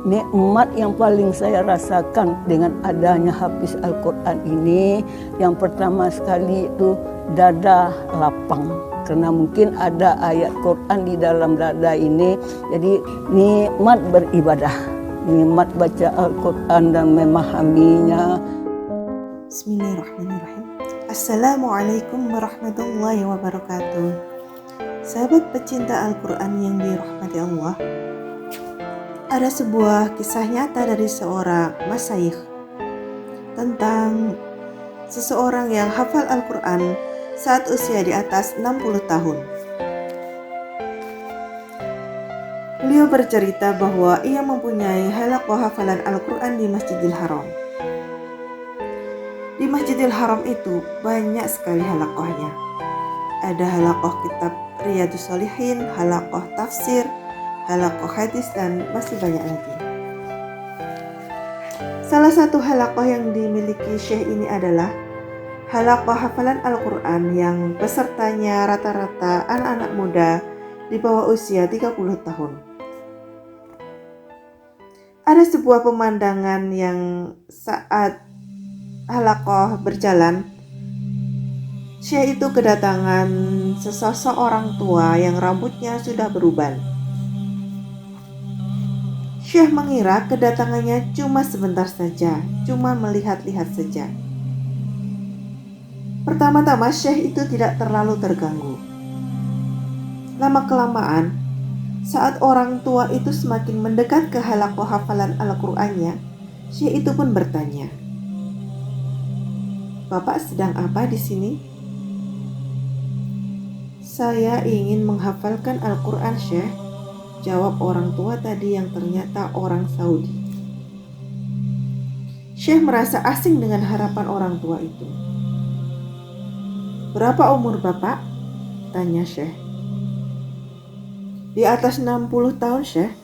nikmat yang paling saya rasakan dengan adanya Hafiz Al-Quran ini, yang pertama sekali itu dada lapang. Karena mungkin ada ayat Quran di dalam dada ini, jadi nikmat beribadah, nikmat baca Al-Quran dan memahaminya. Bismillahirrahmanirrahim. Assalamualaikum warahmatullahi wabarakatuh. Sahabat pecinta Al-Quran yang dirahmati Allah, ada sebuah kisah nyata dari seorang masyayikh tentang seseorang yang hafal Al-Quran saat usia di atas 60 tahun. Beliau bercerita bahwa ia mempunyai halaqah hafalan Al-Quran di Masjidil Haram. Di Masjidil Haram itu banyak sekali halaqahnya. Ada halaqah kitab Riyadhus Shalihin, halaqah tafsir, halaqah hadis, dan masih banyak lagi. Salah satu halaqah yang dimiliki Syekh ini adalah halaqah hafalan Al-Quran yang pesertanya rata-rata anak-anak muda di bawah usia 30 tahun. Ada sebuah pemandangan yang saat halaqah berjalan, Syekh itu kedatangan sesosok orang tua yang rambutnya sudah beruban. Syekh mengira kedatangannya cuma sebentar saja, cuma melihat-lihat saja. Pertama-tama Syekh itu tidak terlalu terganggu. Lama-kelamaan, saat orang tua itu semakin mendekat ke halaqah hafalan Al-Qur'annya, Syekh itu pun bertanya, "Bapak sedang apa di sini?" "Saya ingin menghafalkan Al-Qur'an, Syekh," jawab orang tua tadi yang ternyata orang Saudi. Syekh merasa asing dengan harapan orang tua itu. "Berapa umur Bapak?" tanya Syekh. "Di atas 60 tahun, Syekh."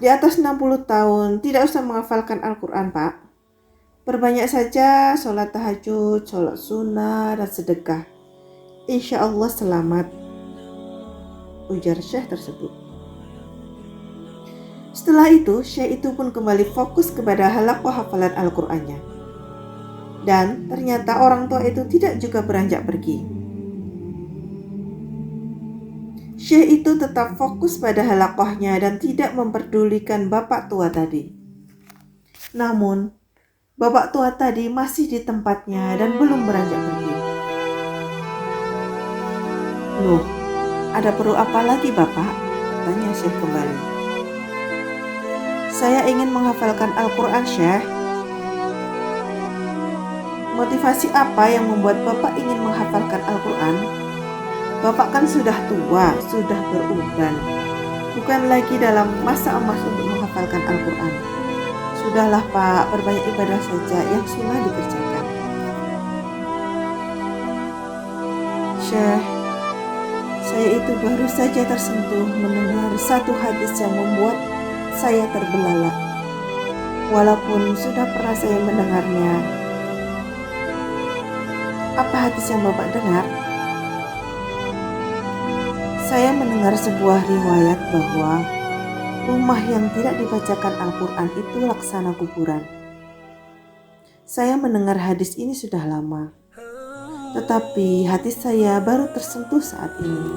"Di atas 60 tahun tidak usah menghafalkan Al-Quran, Pak. Perbanyak saja sholat tahajud, sholat sunnah, dan sedekah. Insya Allah selamat," ujar Syekh tersebut. Setelah itu, Syekh itu pun kembali fokus kepada halaqah hafalan Al-Qur'annya. Dan ternyata orang tua itu tidak juga beranjak pergi. Syekh itu tetap fokus pada halaqahnya dan tidak memperdulikan bapak tua tadi. Namun, bapak tua tadi masih di tempatnya dan belum beranjak pergi. "Loh, ada perlu apa lagi Bapak?" tanya Syekh kembali. "Saya ingin menghafalkan Al-Quran, Syekh." "Motivasi apa yang membuat Bapak ingin menghafalkan Al-Quran? Bapak kan sudah tua, sudah beruban, bukan lagi dalam masa emas untuk menghafalkan Al-Quran. Sudahlah Pak, perbanyak ibadah saja yang sunnah dikerjakan." "Syekh, saya itu baru saja tersentuh mendengar satu hadis yang membuat saya terbelalak. Walaupun sudah pernah saya mendengarnya." "Apa hadis yang Bapak dengar?" "Saya mendengar sebuah riwayat bahwa rumah yang tidak dibacakan Al-Quran itu laksana kuburan. Saya mendengar hadis ini sudah lama, tetapi hati saya baru tersentuh saat ini.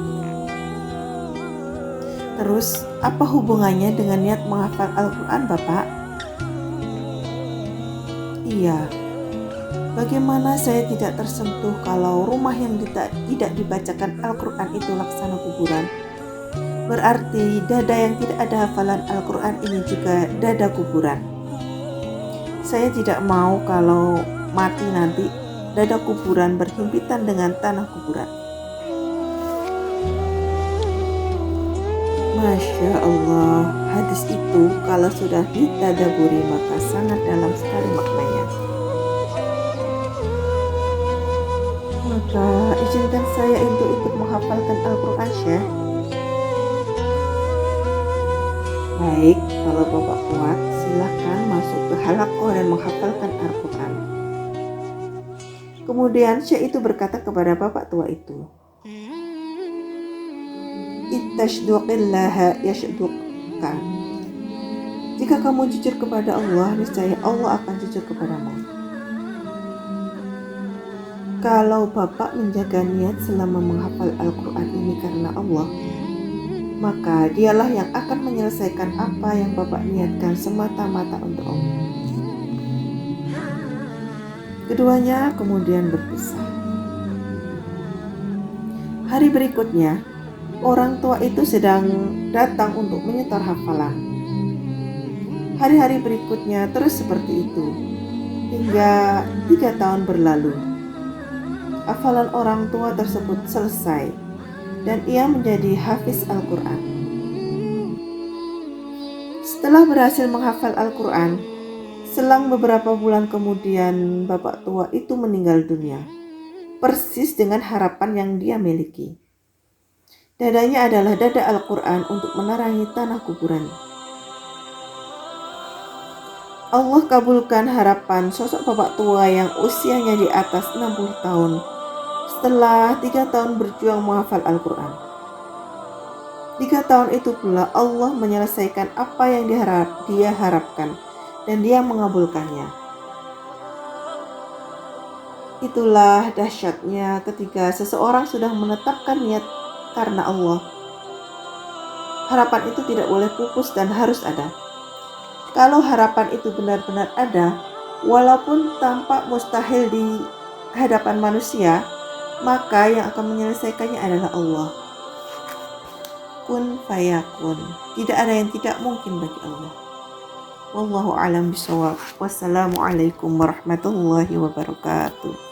Terus, apa hubungannya dengan niat menghafal Al-Quran, Bapak?" "Iya, bagaimana saya tidak tersentuh kalau rumah yang tidak dibacakan Al-Quran itu laksana kuburan? Berarti dada yang tidak ada hafalan Al-Quran ini juga dada kuburan. Saya tidak mau kalau mati nanti dada kuburan berhimpitan dengan tanah kuburan." Masya Allah, hadis itu kalau sudah ditadaburi maka sangat dalam sekali maknanya. Maka izinkan saya untuk ikut menghafalkan Al-Quran, Syekh. "Baik, kalau Bapak kuat, silahkan masuk ke halaqah dan menghafalkan Al-Quran." Kemudian Syekh itu berkata kepada bapak tua itu, Ittashduqillaha yashduqka. Jika kamu jujur kepada Allah, niscaya Allah akan jujur kepadamu. Kalau Bapak menjaga niat selama menghafal Al-Quran ini karena Allah, maka dialah yang akan menyelesaikan apa yang Bapak niatkan semata-mata untuk Allah. Keduanya kemudian berpisah. Hari berikutnya, orang tua itu sedang datang untuk menyetor hafalan. Hari-hari berikutnya terus seperti itu, hingga 3 tahun berlalu. Hafalan orang tua tersebut selesai, dan ia menjadi hafiz Al-Quran. Setelah berhasil menghafal Al-Quran, selang beberapa bulan kemudian bapak tua itu meninggal dunia, persis dengan harapan yang dia miliki. Dadanya adalah dada Al-Quran untuk menerangi tanah kuburan. Allah kabulkan harapan sosok bapak tua yang usianya di atas 60 tahun setelah 3 tahun berjuang menghafal Al-Quran. 3 tahun itu pula Allah menyelesaikan apa yang dia harapkan dan dia mengabulkannya. Itulah dahsyatnya ketika seseorang sudah menetapkan niat karena Allah. Harapan itu tidak boleh pupus dan harus ada. Kalau harapan itu benar-benar ada, walaupun tampak mustahil di hadapan manusia, maka yang akan menyelesaikannya adalah Allah. Kun fayakun. Tidak ada yang tidak mungkin bagi Allah. Wallahu a'lam bishawab. Wassalamualaikum warahmatullahi wabarakatuh.